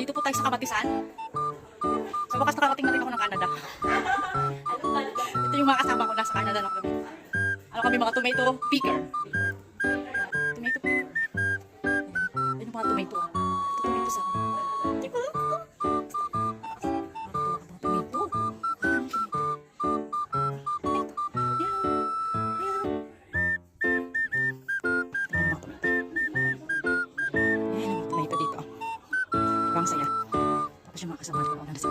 dito po tayo sa Kabatisan. Sa wakas nakarating na rin ako ng Canada. Ito yung mga kasama ko nasa Canada na kami. Ano kami, mga tomato picker. Tomato picker. Ayun yung mga tomato. Ito tomato sa akin. Diba? Tomato. Ang saya. Tapos yung mga kasama ko na nasa